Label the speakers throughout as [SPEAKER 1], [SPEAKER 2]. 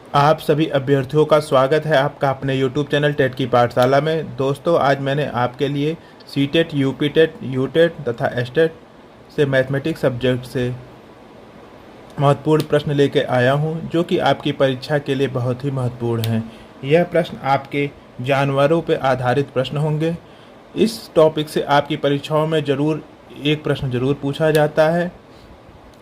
[SPEAKER 1] आप सभी अभ्यर्थियों का स्वागत है आपका अपने YouTube चैनल टेट की पाठशाला में। दोस्तों, आज मैंने आपके लिए सीटेट, यूपीटेट, यूटेट तथा एस्टेट से मैथमेटिक्स सब्जेक्ट से महत्वपूर्ण प्रश्न लेकर आया हूं, जो कि आपकी परीक्षा के लिए बहुत ही महत्वपूर्ण हैं। यह प्रश्न आपके जानवरों पर आधारित प्रश्न होंगे। इस टॉपिक से आपकी परीक्षाओं में ज़रूर एक प्रश्न ज़रूर पूछा जाता है।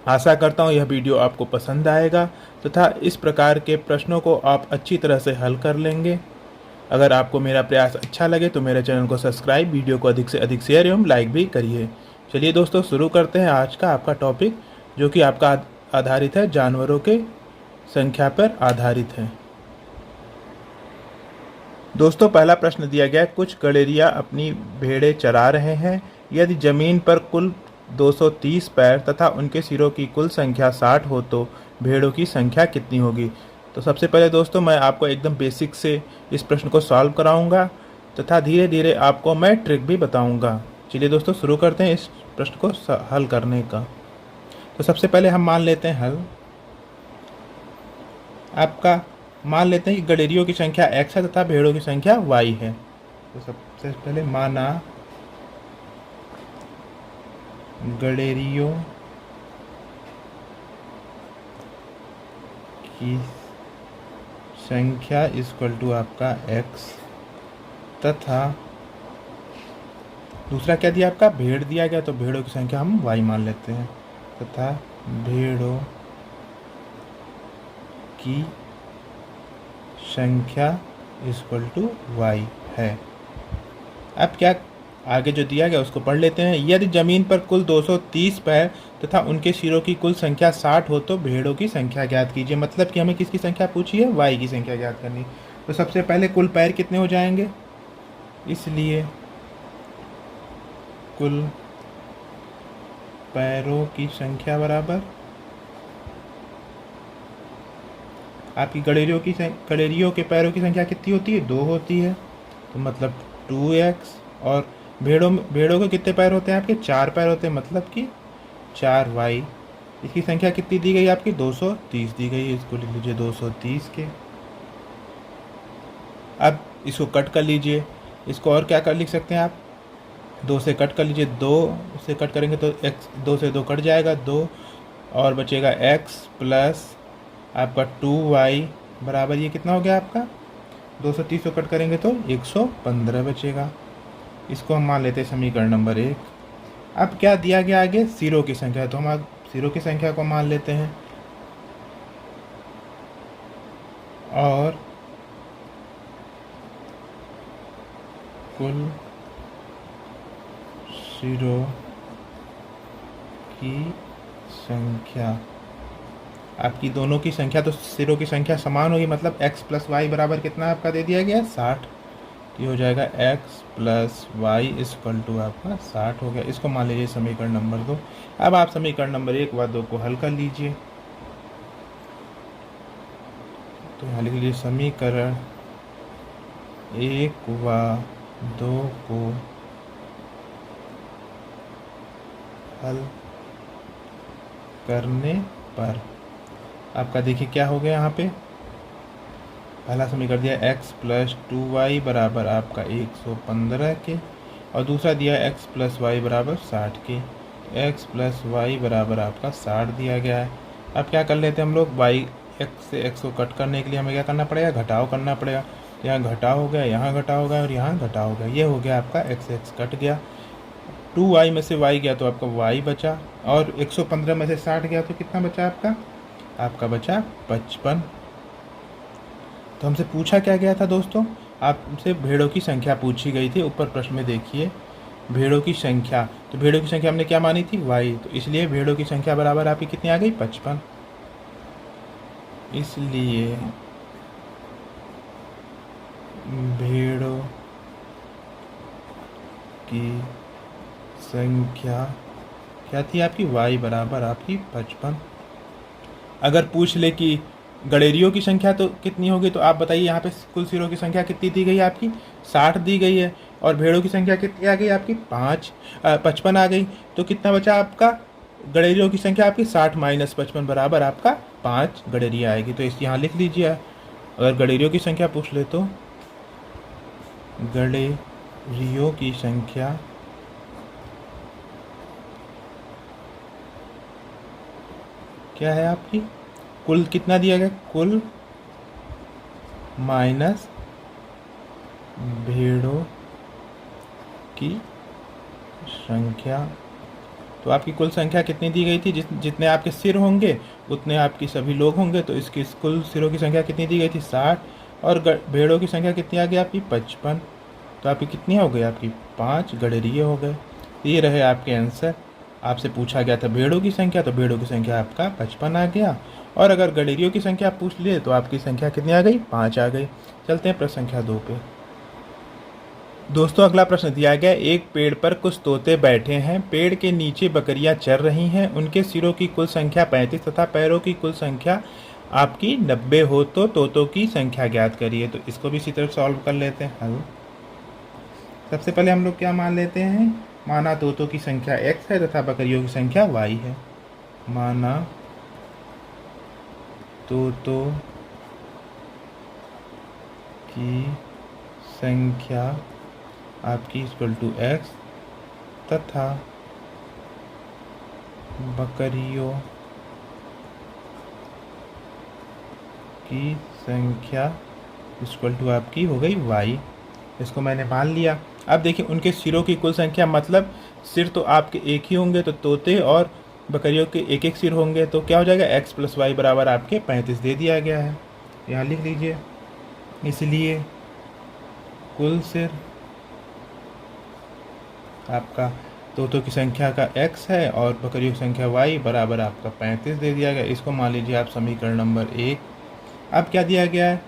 [SPEAKER 1] आशा करता हूँ यह वीडियो आपको पसंद आएगा तथा इस प्रकार के प्रश्नों को आप अच्छी तरह से हल कर लेंगे। अगर आपको मेरा प्रयास अच्छा लगे तो मेरे चैनल को सब्सक्राइब, वीडियो को अधिक से अधिक शेयर एवं लाइक भी करिए। चलिए दोस्तों, शुरू करते हैं आज का आपका टॉपिक, जो कि आपका आधारित है जानवरों के संख्या पर आधारित है। दोस्तों, पहला प्रश्न दिया गया है, कुछ गड़ेरिया अपनी भेड़ें चरा रहे हैं। यदि जमीन पर कुल 230 पैर तथा उनके सिरों की कुल संख्या 60 हो तो भेड़ों की संख्या कितनी होगी। तो सबसे पहले दोस्तों, मैं आपको एकदम बेसिक से इस प्रश्न को सॉल्व कराऊंगा तथा धीरे धीरे आपको मैं ट्रिक भी बताऊंगा। चलिए दोस्तों, शुरू करते हैं इस प्रश्न को हल करने का। तो सबसे पहले हम मान लेते हैं हल आपका, मान लेते हैं कि गडेरियों की संख्या x है तथा भेड़ों की संख्या y है। तो सबसे पहले माना गडेरियों की संख्या इक्वल टू आपका x तथा दूसरा क्या दिया आपका, भेड़ दिया गया, तो भेड़ों की संख्या हम y मान लेते हैं तथा भेड़ों की संख्या इक्वल टू y है। अब क्या आगे जो दिया गया उसको पढ़ लेते हैं। यदि जमीन पर कुल 230 पैर तथा उनके सिरों की कुल संख्या 60 हो तो भेड़ों की संख्या ज्ञात कीजिए। मतलब कि हमें किसकी संख्या पूछी है, y की संख्या ज्ञात करनी। तो सबसे पहले कुल पैर कितने हो जाएंगे, इसलिए कुल पैरों की संख्या बराबर आपकी गडेरियों के पैरों की संख्या कितनी होती है, 2 होती है, तो मतलब 2x। और भेड़ों के कितने पैर होते हैं आपके, 4 पैर होते हैं, मतलब कि 4y। इसकी संख्या कितनी दी गई आपकी, 230 दी गई है। इसको लिख लीजिए 230 के। अब इसको कट कर लीजिए। इसको और क्या कर लिख सकते हैं आप, 2 से कट कर लीजिए, 2 से कट करेंगे तो x, 2 से 2 कट जाएगा, 2 और बचेगा x प्लस आपका 2y बराबर ये कितना हो गया आपका, 230 को कट करेंगे तो 115 बचेगा। इसको हम मान लेते हैं समीकरण नंबर 1। अब क्या दिया गया आगे, सिरों की संख्या, तो हम सिरों की संख्या को मान लेते हैं और कुल सिरों की संख्या, आपकी दोनों की संख्या तो सिरों की संख्या समान होगी, मतलब x प्लस वाई बराबर कितना आपका दे दिया गया, 60। ये हो जाएगा x plus y equal to आपका 60 हो गया। इसको मान लीजिए समीकरण नंबर 2। अब आप समीकरण नंबर 1 व 2 को हल कर लीजिए। तो यहाँ लिख लीजिए समीकरण 1 व 2 को हल करने पर आपका देखिए क्या हो गया, यहाँ पे पहला समीकरण दिया x प्लस 2y बराबर आपका 115 के, और दूसरा दिया x प्लस वाई बराबर 60 के। x प्लस वाई बराबर आपका 60 दिया गया है। अब क्या कर लेते हैं हम लोग, y x से x को कट करने के लिए हमें क्या करना पड़ेगा, घटाव करना पड़ेगा। तो यहाँ घटाव हो गया, यहाँ घटाव हो गया और यहाँ घटाव हो गया। ये हो गया आपका x कट गया, 2y में से y गया तो आपका y बचा, और 115 में से 60 गया तो कितना बचा आपका बचा 55। तो हमसे पूछा क्या गया था दोस्तों, आपसे भेड़ों की संख्या पूछी गई थी। ऊपर प्रश्न में देखिए भेड़ों की संख्या, तो भेड़ों की संख्या हमने क्या मानी थी, y, तो इसलिए भेड़ों की संख्या बराबर आपकी कितनी आ गई, 55। इसलिए भेड़ों की संख्या क्या थी आपकी, y बराबर आपकी 55। अगर पूछ ले कि गडेरियों की संख्या तो कितनी होगी, तो आप बताइए यहाँ पे कुल सिरों की संख्या कितनी दी गई है आपकी, 60 दी गई है, और भेड़ों की संख्या कितनी आ गई आपकी, 55 आ गई। तो कितना बचा आपका, गडेरियों की संख्या आपकी 60 माइनस 55 बराबर आपका 5 गडेरिया आएगी। तो इस यहाँ लिख लीजिए अगर गडेरियों की संख्या पूछ ले तो गडेरियों की संख्या क्या है आपकी, कुल कितना दिया गया, कुल माइनस भेड़ों की संख्या। तो आपकी कुल संख्या कितनी दी गई थी, जितने आपके सिर होंगे उतने आपकी सभी लोग होंगे, तो इसकी कुल सिरों की संख्या कितनी दी गई थी 60, और भेड़ों की संख्या कितनी आ गई आपकी 55। तो आपकी कितनी हो गई, आपकी 5 गडरिये हो गए। तो ये रहे आपके आंसर। आपसे पूछा गया था भेड़ों की संख्या, तो भेड़ों की संख्या आपका 55 आ गया, और अगर गडेरियों की संख्या पूछ लिए तो आपकी संख्या कितनी आ गई, 5 आ गई। चलते हैं प्रश्न संख्या 2 पे। दोस्तों अगला प्रश्न दिया गया, एक पेड़ पर कुछ तोते बैठे हैं, पेड़ के नीचे बकरियां चर रही हैं, उनके सिरों की कुल संख्या 35 तथा पैरों की कुल संख्या आपकी 90 हो तो तोतों की संख्या ज्ञात करिए। तो इसको भी इसी तरह सॉल्व कर लेते हैं हल। सबसे पहले हम लोग क्या मान लेते हैं, माना तोतों की संख्या x है तथा बकरियों की संख्या y है। माना तोतों की संख्या आपकी इक्वल टू x तथा बकरियों की संख्या इक्वल टू आपकी हो गई y। इसको मैंने मान लिया। अब देखिए उनके सिरों की कुल संख्या, मतलब सिर तो आपके एक ही होंगे, तो तोते और बकरियों के एक एक सिर होंगे, तो क्या हो जाएगा x प्लस वाई बराबर आपके 35 दे दिया गया है, यहाँ लिख लीजिए। इसलिए कुल सिर आपका तोतों की संख्या का x है और बकरियों की संख्या y बराबर आपका 35 दे दिया गया। इसको मान लीजिए आप समीकरण नंबर 1। अब क्या दिया गया है,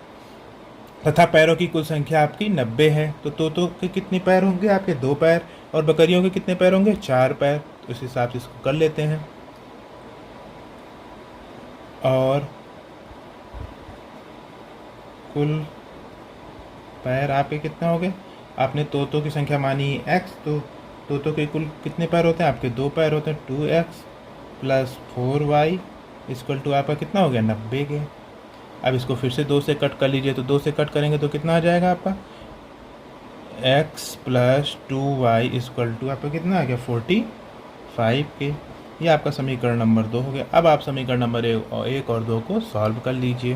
[SPEAKER 1] तथा पैरों की कुल संख्या आपकी 90 है, तो तोतों के कितने पैर होंगे आपके 2 पैर, और बकरियों के कितने पैर होंगे 4 पैर। तो इस हिसाब से इसको कर लेते हैं। और कुल पैर आपके कितने हो गए, आपने तोतों की संख्या मानी x, तो तोतों के कुल कितने पैर होते हैं आपके 2 पैर होते हैं, 2x plus 4y equal to आपका कितना हो गया 90 के। अब इसको फिर से 2 से कट कर लीजिए, तो 2 से कट करेंगे तो कितना आ जाएगा आपका x plus 2y equal to आपका कितना आ गया 45 के। ये आपका समीकरण नंबर 2 हो गया। अब आप समीकरण नंबर 1 और 2 को सॉल्व कर लीजिए।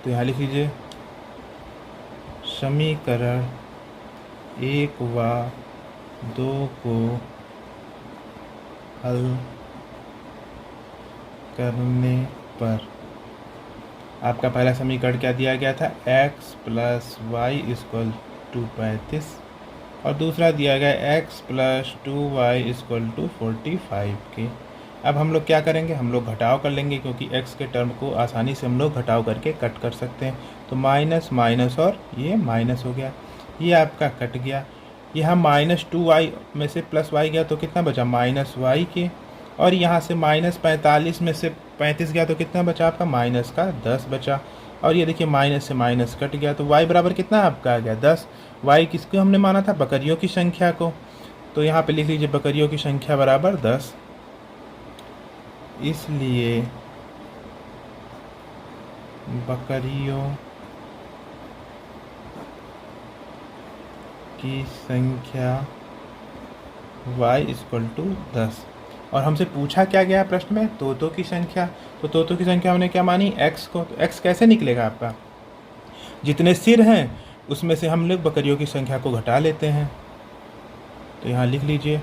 [SPEAKER 1] तो यहाँ लिख लीजिए समीकरण 1 व 2 को हल करने पर आपका पहला समीकरण क्या दिया गया था, x plus y equal to 35, और दूसरा दिया गया x plus 2y equal to 45 के। अब हम लोग क्या करेंगे, हम लोग घटाव कर लेंगे, क्योंकि x के टर्म को आसानी से हम लोग घटाव करके कट कर सकते हैं। तो माइनस माइनस और ये माइनस हो गया, ये आपका कट गया। यहाँ माइनस 2y में से प्लस y गया तो कितना बचा माइनस y के, और यहाँ से माइनस 45 में से 35 गया तो कितना बचा आपका माइनस का 10 बचा। और ये देखिए माइनस से माइनस कट गया, तो y बराबर कितना आपका आ गया 10। y किसको हमने माना था, बकरियों की संख्या को, तो यहाँ पे लिख लीजिए बकरियों की संख्या बराबर 10। इसलिए बकरियों की संख्या y इक्वल टू 10। और हमसे पूछा क्या गया प्रश्न में, तोतों की संख्या। तो तोतों की संख्या हमने क्या मानी x को, तो x कैसे निकलेगा आपका, जितने सिर हैं उसमें से हम लोग बकरियों की संख्या को घटा लेते हैं। तो यहाँ लिख लीजिए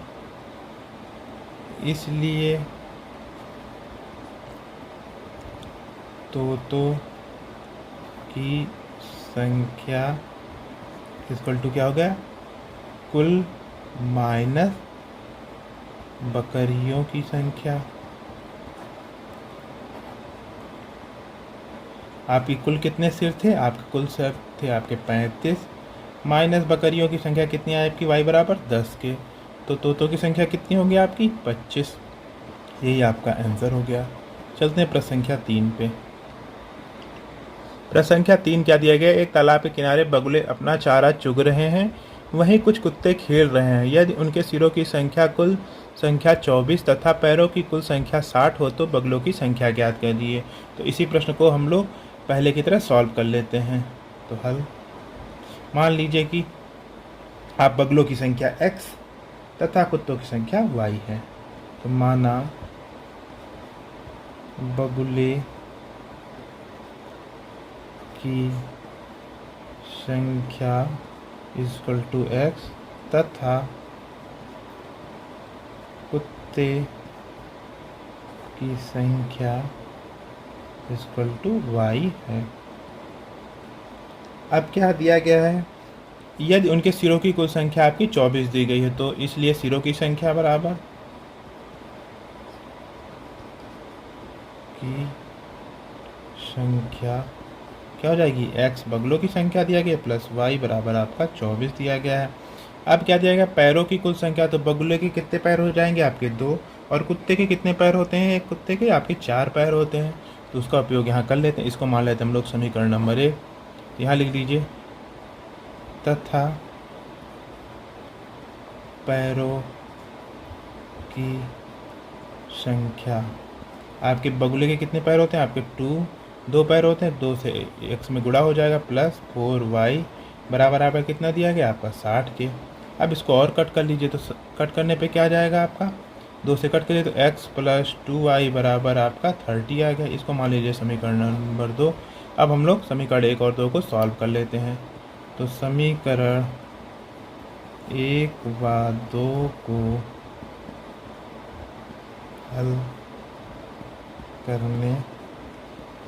[SPEAKER 1] इसलिए तोतों की संख्या इक्वल टू क्या हो गया, कुल माइनस बकरियों की संख्या। आपकी कुल कितने सिर थे, आपके कुल सिर थे आपके 35, माइनस बकरियों की संख्या कितनी है आपकी y बराबर 10 के। तो तोतों की संख्या कितनी होगी आपकी 25। यही आपका आंसर हो गया। चलते हैं प्रश्न संख्या 3 पे। प्रश्न संख्या 3 क्या दिया गया, एक तालाब के किनारे बगुले अपना चारा चुग रहे हैं, वहीं कुछ कुत्ते खेल रहे हैं। यदि उनके सिरों की संख्या कुल संख्या 24 तथा पैरों की कुल संख्या 60 हो तो बगलों की संख्या ज्ञात कीजिए। तो इसी प्रश्न को हम लोग पहले की तरह सॉल्व कर लेते हैं। तो हल, मान लीजिए कि आप बगलों की संख्या x तथा कुत्तों की संख्या y है। तो माना बगुले की संख्या इक्वल टू x तथा कुत्ते की संख्या इक्वल टू y है। अब क्या दिया गया है, यदि उनके सिरों की कुल संख्या आपकी 24 दी गई है, तो इसलिए सिरों की संख्या बराबर की संख्या क्या हो जाएगी, x बगलों की संख्या दिया गया प्लस y बराबर आपका 24 दिया गया है। अब क्या दिया गया, पैरों की कुल संख्या, तो बगुले के कितने पैर हो जाएंगे आपके 2, और कुत्ते के कितने पैर होते हैं, एक कुत्ते के आपके 4 पैर होते हैं। तो उसका उपयोग यहाँ कर लेते हैं। इसको मान लेते हैं हम लोग समीकरण नंबर 1। यहाँ लिख लीजिए तथा पैरों की संख्या, आपके बगुले के कितने पैर होते हैं, आपके 2 पैर होते हैं, 2 से x में गुणा हो जाएगा प्लस 4y बराबर आपका कितना दिया गया, आपका 60 के। अब इसको और कट कर लीजिए, तो कट करने पे क्या जाएगा आपका, 2 से कट करिए तो x प्लस 2y बराबर आपका 30 आ गया। इसको मान लीजिए समीकरण नंबर 2। अब हम लोग समीकरण 1 और 2 को सॉल्व कर लेते हैं। तो समीकरण 1 व 2 को हल करने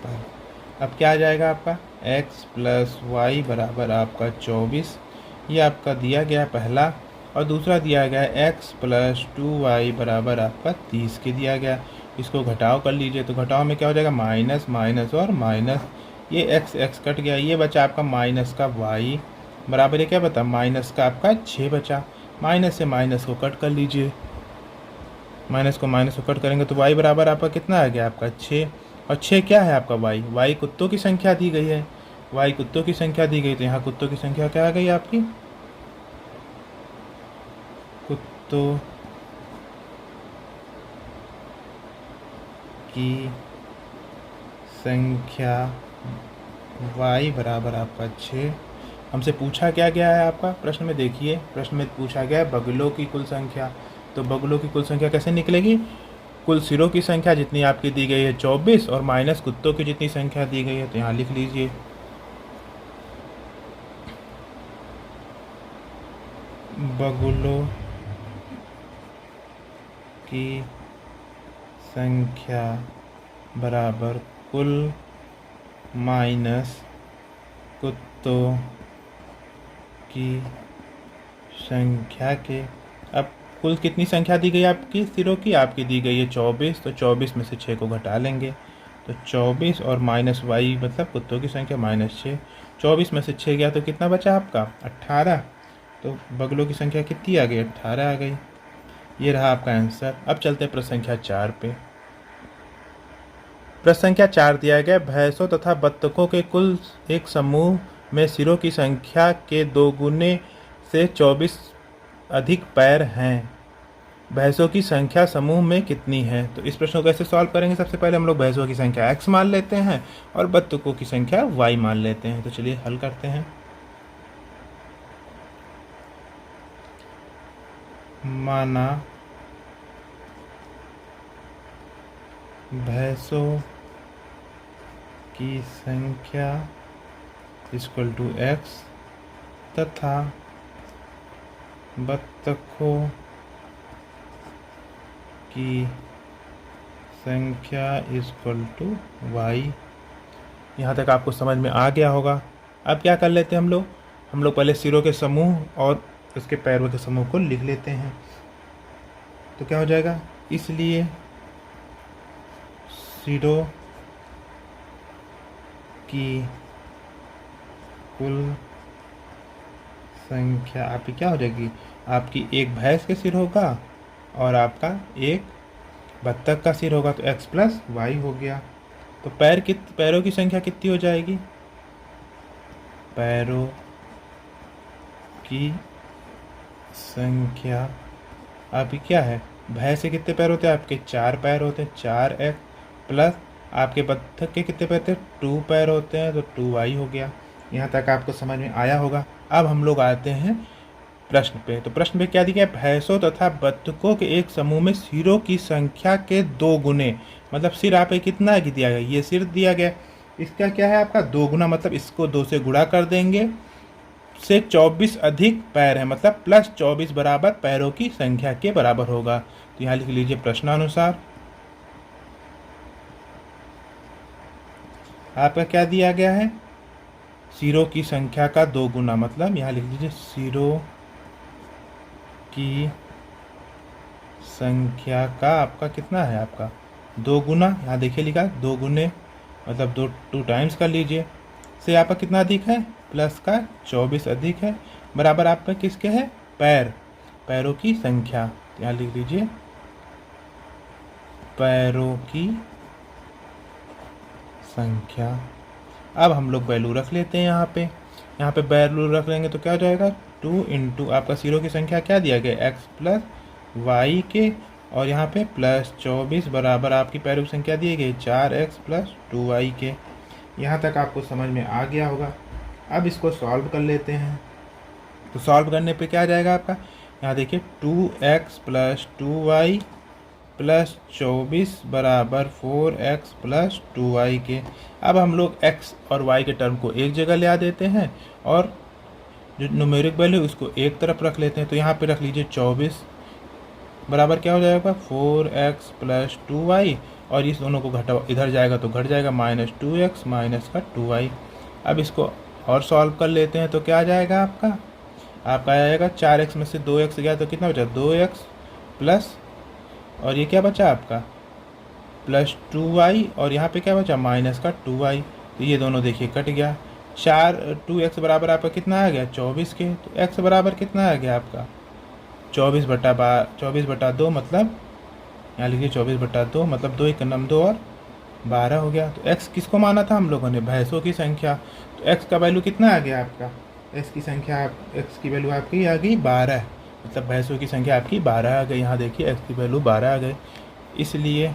[SPEAKER 1] पर अब क्या आ जाएगा आपका, x प्लस वाई बराबर आपका 24, ये आपका दिया गया पहला, और दूसरा दिया गया x प्लस 2y बराबर आपका 30 के दिया गया। इसको घटाव कर लीजिए, तो घटाव में क्या हो जाएगा, माइनस माइनस और माइनस, ये x कट गया, ये बचा आपका माइनस का y बराबर ये क्या बता, माइनस का आपका 6 बचा। माइनस से माइनस को कट कर लीजिए, माइनस को माइनस को कट करेंगे तो y बराबर आपका कितना आ गया, आपका 6। और 6 क्या है आपका y कुत्तों की संख्या दी गई है, y कुत्तों की संख्या दी गई, तो यहाँ कुत्तों की संख्या क्या आ गई आपकी, कुत्तों की संख्या y बराबर आपका 6। हमसे पूछा क्या गया है आपका प्रश्न में, देखिए प्रश्न में पूछा गया है बगलों की कुल संख्या। तो बगलों की कुल संख्या कैसे निकलेगी, कुल सिरों की संख्या जितनी आपकी दी गई है 24 और माइनस कुत्तों की जितनी संख्या दी गई है। तो यहाँ लिख लीजिए बगुलों की संख्या बराबर कुल माइनस कुत्तों की संख्या के। अब कुल कितनी संख्या दी गई आपकी सिरों की, आपकी दी गई है 24, तो 24 में से 6 को घटा लेंगे, तो 24 और माइनस वाई मतलब कुत्तों की संख्या माइनस 6, 24 में से 6 गया तो कितना बचा आपका 18। तो बगलों की संख्या कितनी आ गई, 18 आ गई। ये रहा आपका आंसर। अब चलते हैं प्रश्न संख्या 4 पे। प्रश्न संख्या 4 दिया गया, भैंसों तथा बत्तखों के कुल एक समूह में सिरों की संख्या के 2 गुने से 24 अधिक पैर हैं, भैंसों की संख्या समूह में कितनी है। तो इस प्रश्न को कैसे सॉल्व करेंगे, सबसे पहले हम लोग भैंसों की संख्या x मान लेते हैं और बत्तखों की संख्या y मान लेते हैं। तो चलिए हल करते हैं। माना भैंसों की संख्या इक्वल टू x तथा बत्तखों की संख्या इक्वल टू y। यहाँ तक आपको समझ में आ गया होगा। अब क्या कर लेते हैं हम लोग पहले सिरों के समूह और उसके पैरों के समूह को लिख लेते हैं। तो क्या हो जाएगा, इसलिए सिरों की कुल संख्या आपकी क्या हो जाएगी, आपकी एक भैंस के सिर होगा और आपका एक बत्तख का सिर होगा, तो x प्लस वाई हो गया। तो पैरों की संख्या कितनी हो जाएगी, पैरों की संख्या आपकी क्या है, भैंस के कितने पैर होते हैं आपके, 4 पैर होते हैं, 4x प्लस आपके बत्तख के कितने पैर होते हैं, 2 पैर होते हैं, तो 2y हो गया। यहाँ तक आपको समझ में आया होगा। अब हम लोग आते हैं प्रश्न पे। तो प्रश्न पे क्या दिया है, भैंसों तथा बत्तखों के एक समूह में सिरों की संख्या के 2 गुने, मतलब सिर आप कितना दिया गया, ये सिर दिया गया, इसका क्या है आपका 2 गुना, मतलब इसको 2 से गुणा कर देंगे, से 24 अधिक पैर है, मतलब प्लस 24 बराबर पैरों की संख्या के बराबर होगा। तो यहाँ लिख लीजिए प्रश्नानुसार आपका क्या दिया गया है, सिरों की संख्या का 2 गुना, मतलब यहाँ लिख लीजिए सिरों की संख्या का आपका कितना है, आपका 2 गुना, यहाँ देखिए लिखा 2 गुने, मतलब 2 टाइम्स कर लीजिए, से आपका कितना अधिक है, प्लस का 24 अधिक है, बराबर आपका किसके है, पैरों की संख्या। यहाँ लिख लीजिए पैरों की संख्या। अब हम लोग वैल्यू रख लेते हैं यहाँ पे वैल्यू रख लेंगे तो क्या हो जाएगा, 2 इंटू आपका सिरों की संख्या क्या दिया गया, x प्लस वाई के, और यहाँ पे प्लस 24 बराबर आपकी पैरों की संख्या दी गई 4x प्लस 2y के। यहाँ तक आपको समझ में आ गया होगा। अब इसको सॉल्व कर लेते हैं। तो सॉल्व करने पे क्या आ जाएगा आपका, यहाँ देखिए 2x प्लस 2y प्लस 24 बराबर 4x प्लस 2y के। अब हम लोग x और y के टर्म को एक जगह ले आ देते हैं और जो न्यूमेरिक वैल्यू उसको एक तरफ रख लेते हैं। तो यहाँ पे रख लीजिए 24 बराबर क्या हो जाएगा, 4x प्लस 2y, और इस दोनों को घटा इधर जाएगा तो घट जाएगा, -2x माइनस का 2y। अब इसको और सॉल्व कर लेते हैं तो क्या आ जाएगा आपका आ जाएगा 4x में से 2x गया तो कितना बचा, 2x प्लस, और ये क्या बचा आपका प्लस 2y, और यहाँ पे क्या बचा माइनस का 2y। तो ये दोनों देखिए कट गया, 2x बराबर आपका कितना आ गया 24 के, तो x बराबर कितना आ गया आपका 24/2, मतलब यहाँ लिखिए 24/2, मतलब 2 1 9 2 और 12 हो गया। तो x किसको माना था हम लोगों ने, भैंसों की संख्या। तो x का वैल्यू कितना आ गया आपका, x की संख्या, x की वैल्यू आपकी आ गई 12, मतलब भैंसों की संख्या आपकी 12 आ गई। यहाँ देखिए x की वैल्यू 12 आ गई, इसलिए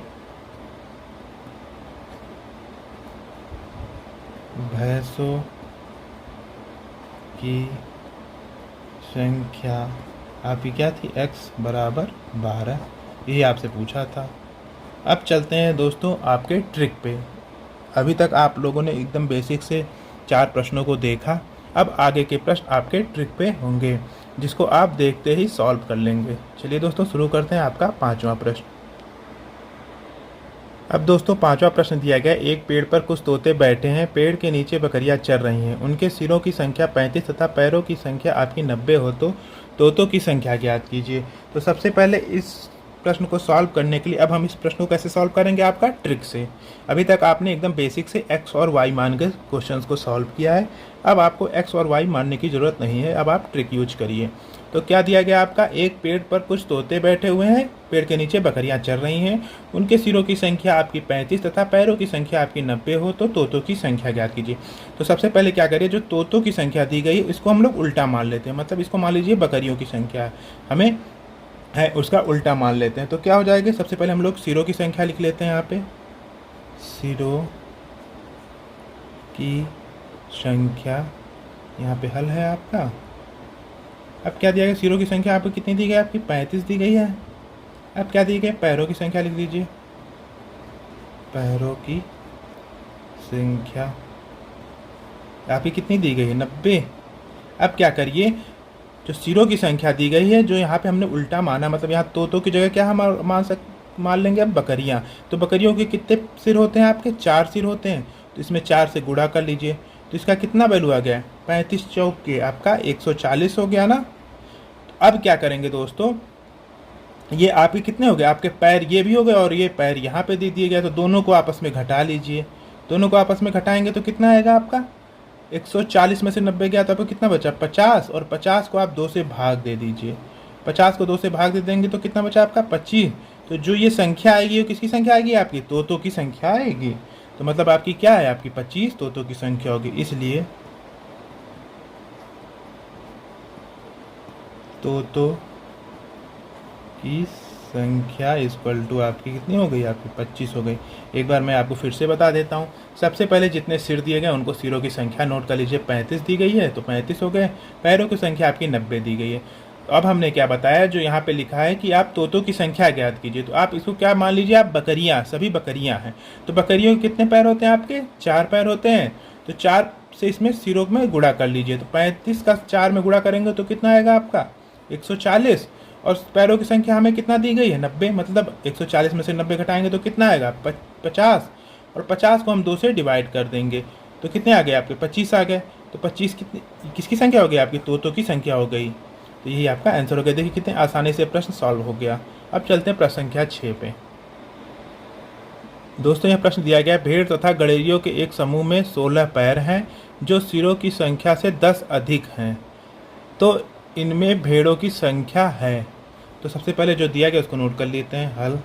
[SPEAKER 1] भैंसों की संख्या आपकी क्या थी, x बराबर 12, यही आपसे पूछा था। अब चलते हैं दोस्तों आपके ट्रिक पे। अभी तक आप लोगों ने एकदम बेसिक से 4 प्रश्नों को देखा, अब आगे के प्रश्न आपके ट्रिक पे होंगे जिसको आप देखते ही सॉल्व कर लेंगे। चलिए दोस्तों शुरू करते हैं आपका 5वां प्रश्न। अब दोस्तों 5वां प्रश्न दिया गया, एक पेड़ पर कुछ तोते बैठे हैं, पेड़ के नीचे बकरियां चर रही हैं, उनके सिरों की संख्या 35 तथा पैरों की संख्या आपकी 90 हो तो तोतों की संख्या ज्ञात कीजिए। तो सबसे पहले इस प्रश्न को सॉल्व करने के लिए अब हम इस प्रश्न को कैसे सॉल्व करेंगे, आपका ट्रिक से। अभी तक आपने एकदम बेसिक से x और y मान के क्वेश्चंस को सॉल्व किया है, अब आपको x और y मानने की ज़रूरत नहीं है, अब आप ट्रिक यूज करिए। तो क्या दिया गया आपका, एक पेड़ पर कुछ तोते बैठे हुए हैं, पेड़ के नीचे बकरियां चर रही हैं, उनके सिरों की संख्या आपकी 35 तथा पैरों की संख्या आपकी 90 हो तो तोतों की संख्या ज्ञात कीजिए। तो सबसे पहले क्या करिए, जो तोतों की संख्या दी गई इसको हम लोग उल्टा मान लेते हैं, मतलब इसको मान लीजिए बकरियों की संख्या हमें है, उसका उल्टा मान लेते हैं। तो क्या हो जाएगा, सबसे पहले हम लोग सिरों की संख्या लिख लेते हैं। यहाँ पे सिरों की संख्या, यहाँ पे हल है आपका। अब क्या दिया गया, सिरों की संख्या आपको कितनी दी गई, आपकी 35 दी गई है। अब क्या दी गई, पैरों की संख्या लिख लीजिए, पैरों की संख्या आपकी कितनी दी गई है, 90। अब क्या करिए, जो सिरों की संख्या दी गई है, जो यहाँ पे हमने उल्टा माना, मतलब यहाँ तोतों की जगह क्या हम मान लेंगे अब बकरियाँ। तो बकरियों के कितने सिर होते हैं आपके, 4 सिर होते हैं, तो इसमें 4 से गुणा कर लीजिए। तो इसका कितना वैल्यू आ गया, 35 चौक के आपका 140 हो गया ना। तो अब क्या करेंगे दोस्तों, ये आपके कितने हो गए, आपके पैर ये भी हो गए और ये पैर यहाँ पे दे दिए गए, तो दोनों को आपस में घटा लीजिए। दोनों को आपस में घटाएंगे तो कितना आएगा आपका, 140 में से 90 गया तो आपको कितना बचा 50, और 50 को आप 2 से भाग दे दीजिए। 50 को 2 से भाग दे देंगे तो कितना बचा आपका 25। तो जो ये संख्या आएगी वो किसकी संख्या आएगी, आपकी तोतों की संख्या आएगी। तो मतलब आपकी क्या है, आपकी 25 तोतों की संख्या होगी। इसलिए तोतों की संख्या इक्वल टू आपकी कितनी हो गई, आपकी 25 हो गई। एक बार मैं आपको फिर से बता देता हूँ। सबसे पहले जितने सिर दिए गए उनको सिरों की संख्या नोट कर लीजिए। 35 दी गई है तो 35 हो गए। पैरों की संख्या आपकी 90 दी गई है। तो अब हमने क्या बताया, जो यहाँ पे लिखा है कि आप तोतों की संख्या ज्ञात कीजिए, तो आप इसको क्या मान लीजिए, आप बकरियाँ, सभी बकरियाँ हैं। तो बकरियों के कितने पैर होते हैं, आपके 4 पैर होते हैं। तो 4 से इसमें सिरों में गुणा कर लीजिए। तो 35 का 4 में गुणा करेंगे तो कितना आएगा आपका 140। और पैरों की संख्या हमें कितना दी गई है 90, मतलब 140 में से 90 घटाएंगे तो कितना आएगा 50। और 50 को हम 2 से डिवाइड कर देंगे तो कितने आ गए आपके 25 आ गए। तो 25 कितनी किसकी संख्या हो गई, आपकी तोतों की संख्या हो गई। तो यही आपका आंसर हो गया। देखिए कितने आसानी से प्रश्न सॉल्व हो गया। अब चलते हैं प्रश्न संख्या 6 पे। दोस्तों यह प्रश्न दिया गया, भेड़ तथा गड़ेरियों के एक समूह में 16 पैर हैं जो सिरों की संख्या से 10 अधिक हैं, तो इनमें भेड़ों की संख्या है। तो सबसे पहले जो दिया गया उसको नोट कर लेते हैं। हल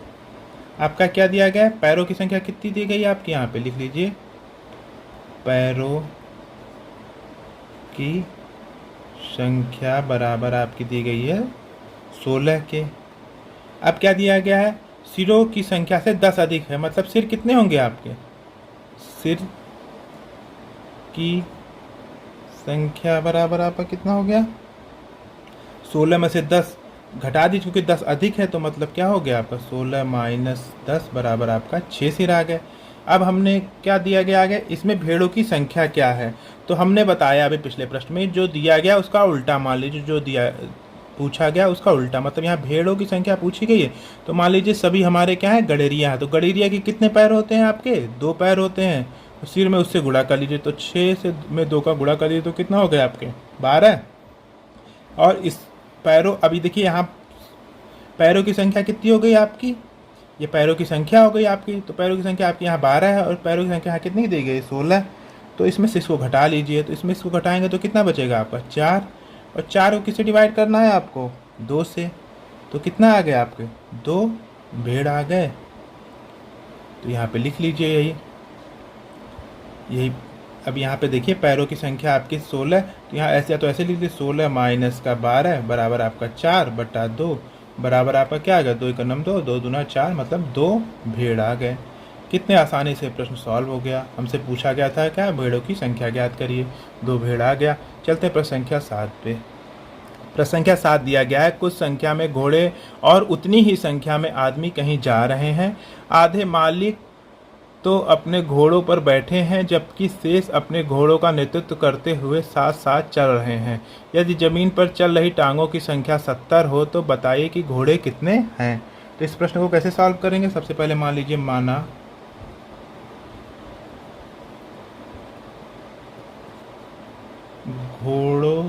[SPEAKER 1] आपका क्या दिया गया है, पैरों की संख्या कितनी दी गई है आपकी, यहाँ पे लिख लीजिए पैरों की संख्या बराबर आपकी दी गई है 16 के। अब क्या दिया गया है, सिरों की संख्या से 10 अधिक है, मतलब सिर कितने होंगे आपके, सिर की संख्या बराबर आपका कितना हो गया 16 में से 10 घटा दीजिए, क्योंकि 10 अधिक है तो मतलब क्या हो गया आपका 16 माइनस 10 बराबर आपका 6 सिर आ गए। अब हमने क्या दिया गया आगे, इसमें भेड़ों की संख्या क्या है, तो हमने बताया अभी पिछले प्रश्न में, जो दिया गया उसका उल्टा मान लीजिए, जो दिया पूछा गया उसका उल्टा, मतलब यहाँ भेड़ों की संख्या पूछी गई है तो मान लीजिए सभी हमारे क्या है गडेरिया है। तो गडेरिया के कितने पैर होते हैं आपके, 2 पैर होते हैं। तो सिर में उससे गुणा कर लीजिए, तो 6 से में 2 का गुणा कर लीजिए तो कितना हो गया आपके 12। और इस पैरों, अभी देखिए यहाँ पैरों की संख्या कितनी हो गई आपकी, ये पैरों की संख्या हो गई आपकी। तो पैरों की संख्या आपकी यहाँ 12 है और पैरों की संख्या यहाँ कितनी दी गई 16। तो इसमें से इसको घटा लीजिए, तो इसमें इसको घटाएंगे तो कितना बचेगा आपका 4। और 4 को किससे डिवाइड करना है आपको 2 से, तो कितना आ गया आपके 2 भेड़ आ गए। तो यहाँ पे लिख लीजिए यही यही। अब यहाँ पे देखिए पैरों की संख्या आपकी 16, तो यहाँ ऐसे तो ऐसे लिख लीजिए 16 माइनस का 12 बराबर आपका 4 बटा 2 बराबर आपका क्या आ गया 2 एकम 2, 2 दूना 4, मतलब 2 भेड़ आ गए। कितने आसानी से प्रश्न सॉल्व हो गया। हमसे पूछा गया था क्या, भेड़ों की संख्या ज्ञात करिए, 2 भेड़ आ गया। चलते हैं प्रश्न संख्या 7 पे। प्रश्न संख्या 7 दिया गया है, कुछ संख्या में घोड़े और उतनी ही संख्या में आदमी कहीं जा रहे हैं। आधे मालिक तो अपने घोड़ों पर बैठे हैं, जबकि शेष अपने घोड़ों का नेतृत्व करते हुए साथ साथ चल रहे हैं। यदि जमीन पर चल रही टांगों की संख्या 70 हो तो बताइए कि घोड़े कितने हैं। तो इस प्रश्न को कैसे सॉल्व करेंगे, सबसे पहले मान लीजिए माना घोड़ों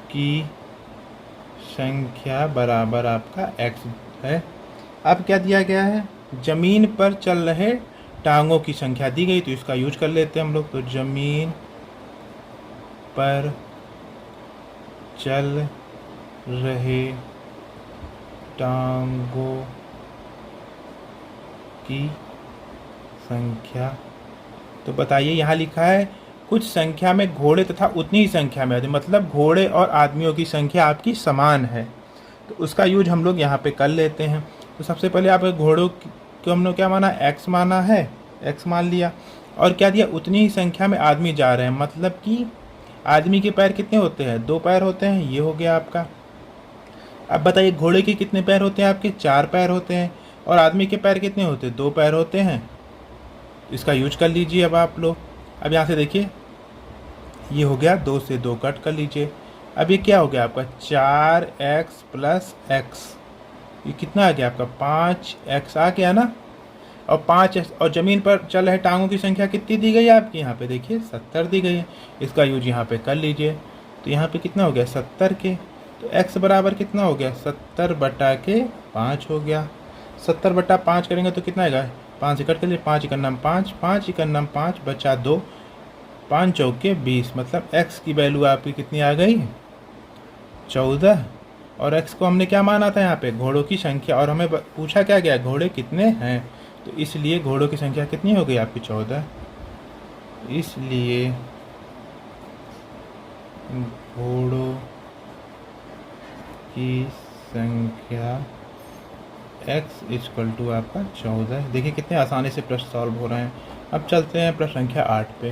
[SPEAKER 1] की संख्या बराबर आपका x है। अब क्या दिया गया है, जमीन पर चल रहे टांगों की संख्या दी गई, तो इसका यूज कर लेते हैं हम लोग। तो जमीन पर चल रहे टांगों की संख्या, तो बताइए यहाँ लिखा है कुछ संख्या में घोड़े तथा उतनी ही संख्या में आदमी, मतलब घोड़े और आदमियों की संख्या आपकी समान है। तो उसका यूज हम लोग यहाँ पे कर लेते हैं। तो सबसे पहले आप घोड़ों को हमने क्या माना x माना है, x मान लिया, और क्या दिया उतनी ही संख्या में आदमी जा रहे हैं, मतलब कि आदमी के पैर कितने होते हैं 2 पैर होते हैं, ये हो गया आपका। अब बताइए घोड़े के कितने पैर होते हैं आपके 4 पैर होते हैं, और आदमी के पैर कितने होते हैं 2 पैर होते हैं। इसका यूज कर लीजिए अब आप लोग। अब यहाँ से देखिए ये हो गया 2 से 2 कट कर लीजिए। अब ये क्या हो गया आपका 4x प्लस x, ये कितना आ गया आपका 5x आ गया ना। और 5x, और ज़मीन पर चल रहे टांगों की संख्या कितनी दी गई है आपकी, यहाँ पे देखिए 70 दी गई है। इसका यूज यहाँ पे कर लीजिए, तो यहाँ पे कितना हो गया 70 के, तो x बराबर कितना हो गया 70 बटा के 5 हो गया। 70 बटा 5 करेंगे तो कितना आएगा 5 से कट कर लिए, 5 इक्का नाम 5, 5 इक्का नाम 5 बचा 2, 5 चौके 20, मतलब x की वैल्यू आपकी कितनी आ गई 14। और x को हमने क्या माना था यहाँ पे घोड़ों की संख्या, और हमें पूछा क्या गया घोड़े कितने हैं, तो इसलिए घोड़ों की संख्या कितनी हो गई आपकी 14। इसलिए घोड़ों की संख्या x इक्वल टू आपका 14। देखिए कितने आसानी से प्रश्न सॉल्व हो रहे हैं। अब चलते हैं प्रश्न संख्या 8 पे।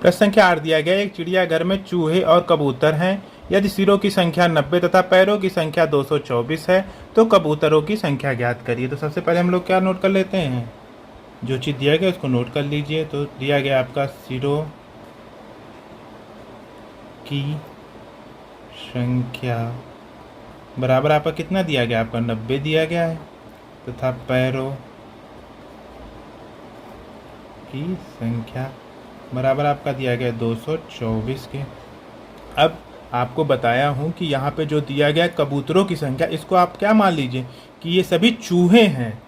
[SPEAKER 1] प्रश्न संख्या 8 दिया गया, एक चिड़ियाघर में चूहे और कबूतर हैं। यदि सिरों की संख्या 90 तथा पैरों की संख्या 224 है तो कबूतरों की संख्या ज्ञात करिए। तो सबसे पहले हम लोग क्या नोट कर लेते हैं, जो चीज़ दिया गया उसको नोट कर लीजिए। तो दिया गया आपका सिरों की संख्या बराबर आपका कितना दिया गया, आपका 90 दिया गया है, तथा पैरों की संख्या बराबर आपका दिया गया 224 के। अब आपको बताया हूँ कि यहाँ पे जो दिया गया कबूतरों की संख्या, इसको आप क्या मान लीजिए कि ये सभी चूहे हैं,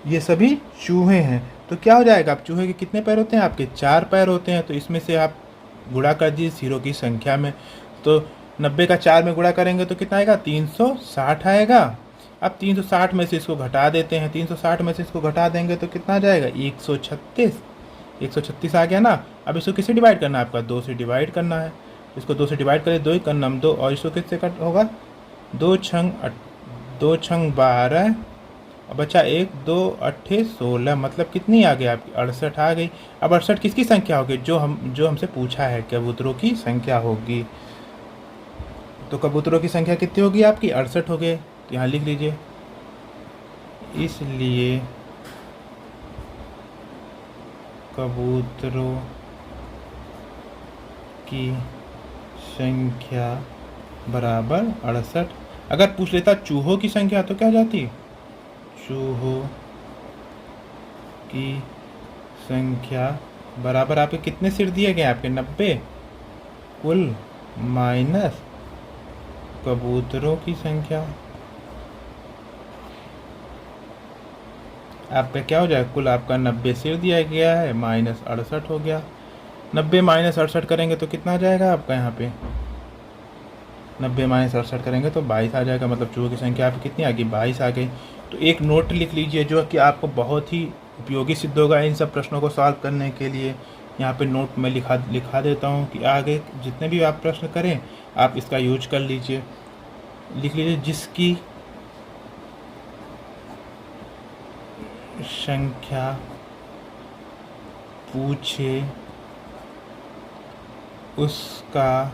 [SPEAKER 1] ये सभी चूहे हैं। तो क्या हो जाएगा, आप चूहे के कितने पैर होते हैं, आपके 4 पैर होते हैं। तो इसमें से आप गुणा कर दीजिए सिरों की संख्या में। तो 90 का 4 में गुणा करेंगे तो कितना आएगा, 360 आएगा। अब 360 में से इसको घटा देते हैं, 360 में से इसको घटा देंगे तो कितना आ जाएगा, 136। 136 आ गया ना। अब इसको किससे डिवाइड करना है, आपका 2 से डिवाइड करना है। इसको 2 से डिवाइड करें, 2 1 9 2, और इसको किससे कट होगा, 2 छंग 12 और बचा 1 2 8 16, मतलब कितनी आ गई आपकी, 68 आ गई। अब 68 किसकी संख्या होगी, जो हमसे पूछा है, कबूतरों की संख्या होगी। तो कबूतरों की संख्या कितनी होगी आपकी, 68 हो गए। तो यहाँ लिख लीजिए, इसलिए कबूतरों की संख्या बराबर 68। अगर पूछ लेता चूहों की संख्या तो क्या जाती, चूहों की संख्या बराबर आपके कितने सिर दिए गए, आपके 90 कुल माइनस कबूतरों की संख्या। आपका क्या हो जाएगा, कुल आपका 90 सिर दिया गया है माइनस 68 हो गया। 90 माइनस 68 करेंगे तो कितना आ जाएगा आपका, यहाँ पे 90 माइनस 68 करेंगे तो 22 आ जाएगा। मतलब चूहों की संख्या आपकी कितनी आ गई, 22 आ गई। तो एक नोट लिख लीजिए जो कि आपको बहुत ही उपयोगी सिद्ध होगा इन सब प्रश्नों को सॉल्व करने के लिए। यहाँ पे नोट में लिखा देता हूँ कि आगे जितने भी आप प्रश्न करें आप इसका यूज कर लीजिए। लिख लीजिए, जिसकी संख्या पूछे उसका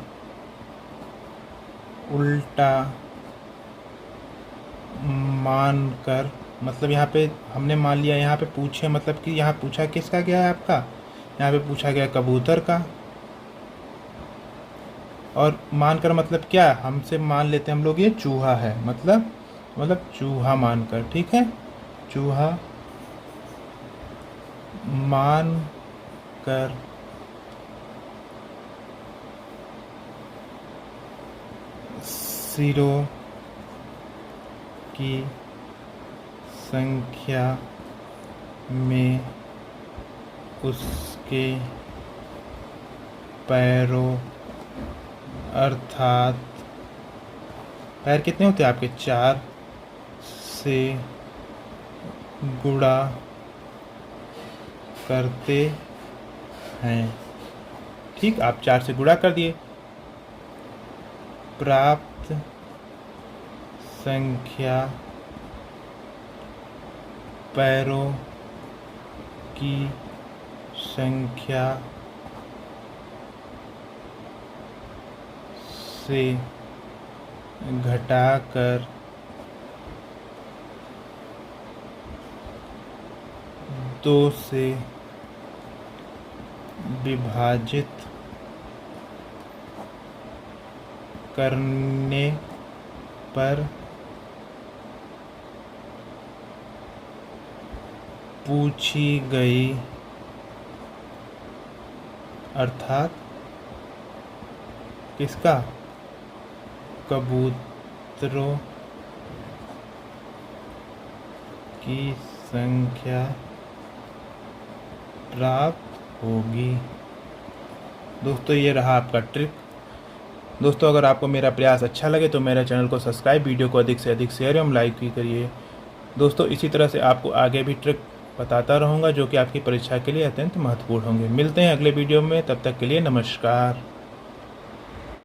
[SPEAKER 1] उल्टा मानकर, मतलब यहाँ पे हमने मान लिया, यहाँ पे पूछे मतलब कि यहाँ पूछा किसका गया है आपका, यहाँ पे पूछा गया कबूतर का। और मानकर मतलब क्या, हमसे मान लेते हैं हम लोग ये चूहा है, मतलब चूहा मानकर, ठीक है, चूहा मान कर सिरों की संख्या में उसके पैरों, अर्थात पैर कितने होते हैं आपके, 4 से गुणा करते हैं। ठीक, आप 4 से गुणा कर दिए, प्राप्त संख्या पैरों की संख्या से घटाकर 2 से विभाजित करने पर पूछी गई, अर्थात किसका, कबूतरों की संख्या प्राप्त होगी। दोस्तों ये रहा आपका ट्रिक। दोस्तों अगर आपको मेरा प्रयास अच्छा लगे तो मेरे चैनल को सब्सक्राइब, वीडियो को अधिक से अधिक शेयर एवं लाइक भी करिए। दोस्तों इसी तरह से आपको आगे भी ट्रिक बताता रहूँगा जो कि आपकी परीक्षा के लिए अत्यंत महत्वपूर्ण होंगे। मिलते हैं अगले वीडियो में, तब तक के लिए नमस्कार।